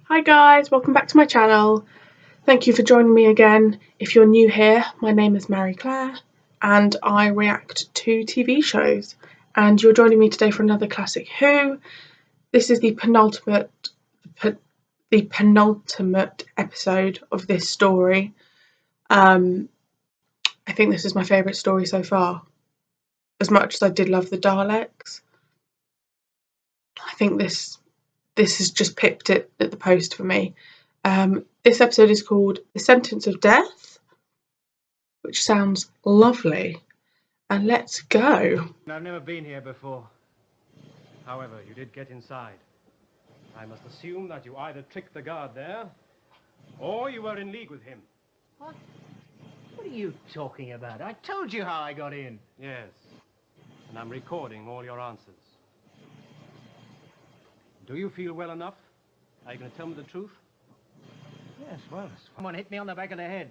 Hi guys, welcome back to my channel. Thank you for joining me again. If you're new here, my name is Marie-Clare and I react to TV shows, and you're joining me today for another Classic Who. This is the penultimate episode of this story. I think this is my favourite story so far. As much as I did love the Daleks, I think this has just pipped it at the post for me. This episode is called The Sentence of Death, which sounds lovely. And let's go. I've never been here before. However, you did get inside. I must assume that you either tricked the guard there, or you were in league with him. What? What are you talking about? I told you how I got in. Yes, and I'm recording all your answers. Do you feel well enough? Are you going to tell me the truth? Yes, well, someone hit me on the back of the head.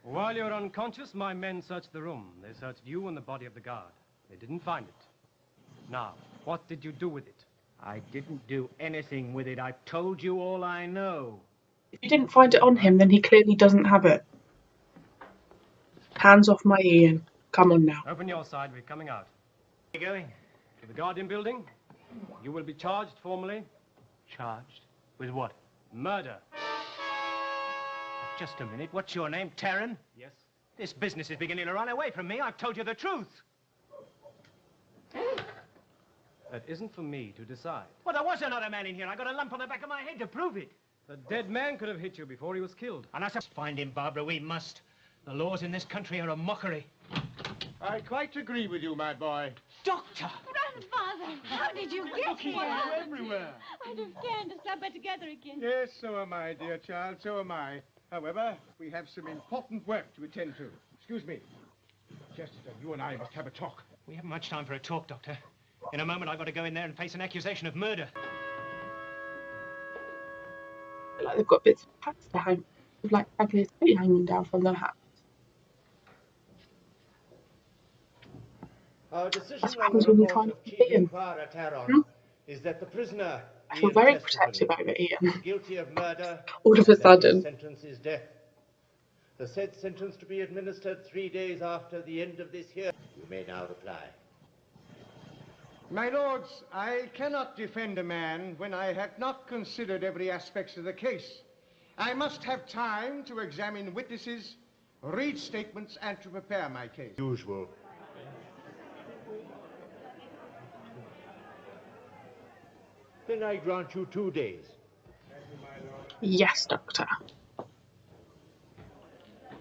While you were unconscious, my men searched the room. They searched you and the body of the guard. They didn't find it. Now, what did you do with it? I didn't do anything with it. I've told you all I know. If you didn't find it on him, then he clearly doesn't have it. Hands off my Ian. Come on now. Open your side, we're coming out. Where are you going? To the Guardian building. You will be charged formally. Charged? With what? Murder. Just a minute. What's your name? Taryn? Yes. This business is beginning to run away from me. I've told you the truth. That isn't for me to decide. Well, there was another man in here. I got a lump on the back of my head to prove it. The dead man could have hit you before he was killed. And I must find him, Barbara. We must. The laws in this country are a mockery. I quite agree with you, my boy. Doctor! Grandfather, how did you get here? You're everywhere. I'd have scanned us club back together again. Yes, so am I, dear child, so am I. However, we have some important work to attend to. Excuse me. Chester, you and I must have a talk. We haven't much time for a talk, Doctor. In a moment, I've got to go in there and face an accusation of murder. Like they've got bits of hats to hang, with like Cavalier's feet hanging down from their hats. Our decision That's what on the happens when you report try of to Chief beat him. Inquirer Taron is that the prisoner I feel Ian very Chesterton protective over Ian. is guilty of murder. All of a and that sudden. his sentence is death. The said sentence to be administered 3 days after the end of this hearing. You may now reply. My lords, I cannot defend a man when I have not considered every aspect of the case. I must have time to examine witnesses, read statements, and to prepare my case. Usual. Then I grant you 2 days. Yes, Doctor.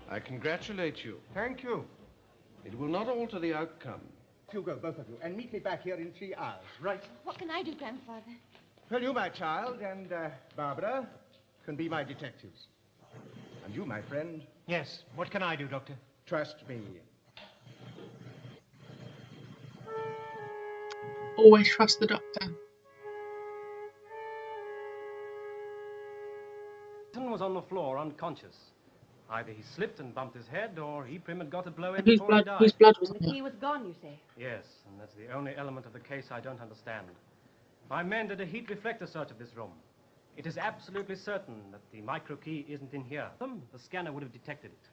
I congratulate you. Thank you. It will not alter the outcome. You go, both of you, and meet me back here in 3 hours, right? What can I do, Grandfather? Well, you, my child, and Barbara, can be my detectives. And you, my friend, Yes. What can I do, Doctor? trust me. Always trust the Doctor. He was on the floor unconscious. Either he slipped and bumped his head, or he prim had got a blow in And whose before he blood? died. Whose blood was The on it? key was gone, you say? Yes, and that's the only element of the case I don't understand. My men did a heat reflector search of this room. It is absolutely certain that the micro key isn't in here. The scanner would have detected it.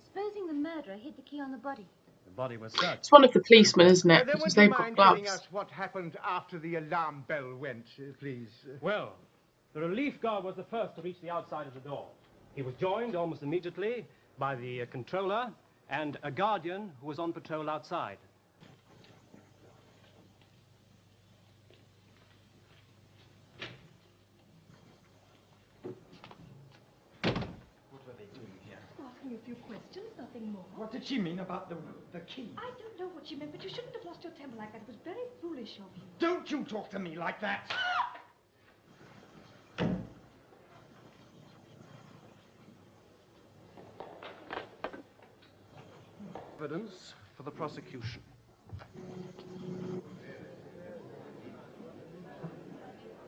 Supposing the murderer hid the key on the body. The body was searched. It's one of the policemen, isn't it? Then Because would you they've got mind telling gloves. us what happened after the alarm bell went, please? Well, the relief guard was the first to reach the outside of the door. He was joined almost immediately by the controller and a guardian who was on patrol outside. Asking a few questions, nothing more. What did she mean about the key? I don't know what she meant, but you shouldn't have lost your temper like that. It was very foolish of you. Don't you talk to me like that! Evidence for the prosecution.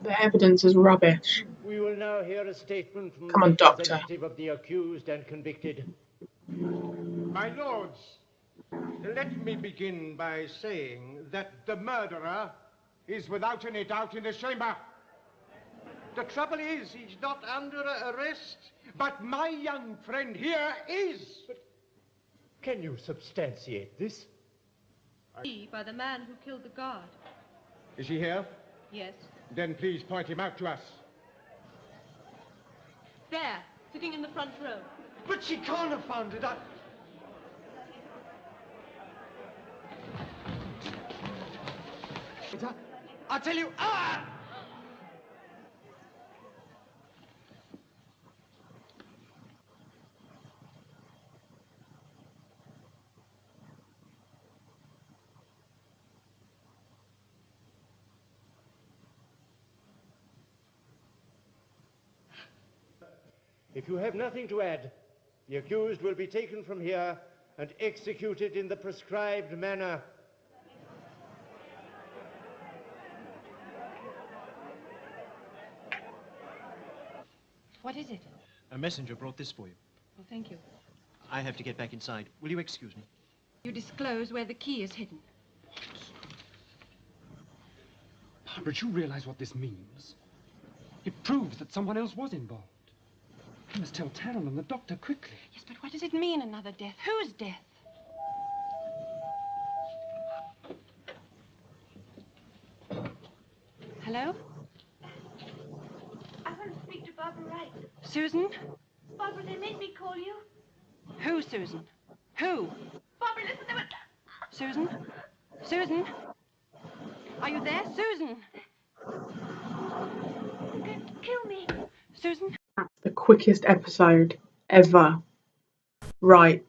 The evidence is rubbish. We will now hear a statement from Come on, the Doctor. representative of the accused and convicted. My lords, let me begin by saying that the murderer is without any doubt in this chamber. The trouble is, he's not under arrest. But my young friend here is. But can you substantiate this? By the man who killed the guard. Is he here? Yes. Then please point him out to us. There, sitting in the front row. But she can't have found it. I'll tell you. Ah! If you have nothing to add, the accused will be taken from here and executed in the prescribed manner. What is it? A messenger brought this for you. Oh, thank you. I have to get back inside. Will you excuse me? You disclose where the key is hidden. But you realize what this means? It proves that someone else was involved. We must tell Terrell and the doctor quickly. Yes, but what does it mean, another death? Whose death? Hello? I want to speak to Barbara Wright. Susan? Barbara, they made me call you. Who, Susan? Who? Barbara, listen, they were... Susan? Susan? Are you there? Susan? They're going to kill me. Susan? That's the quickest episode ever. Right.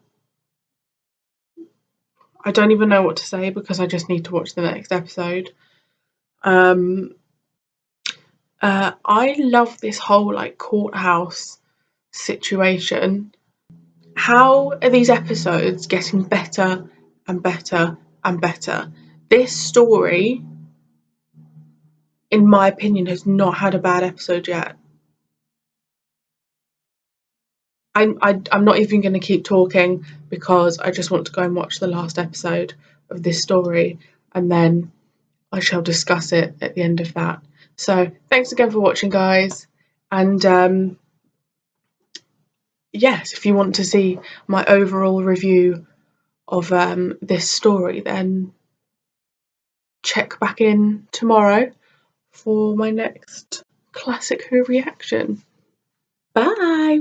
I don't even know what to say because I just need to watch the next episode. I love this whole like courthouse situation. How are these episodes getting better and better and better? This story, in my opinion, has not had a bad episode yet. I'm not even going to keep talking because I just want to go and watch the last episode of this story, and then I shall discuss it at the end of that. So thanks again for watching, guys, and yes, if you want to see my overall review of this story, then check back in tomorrow for my next Classic Who reaction. Bye!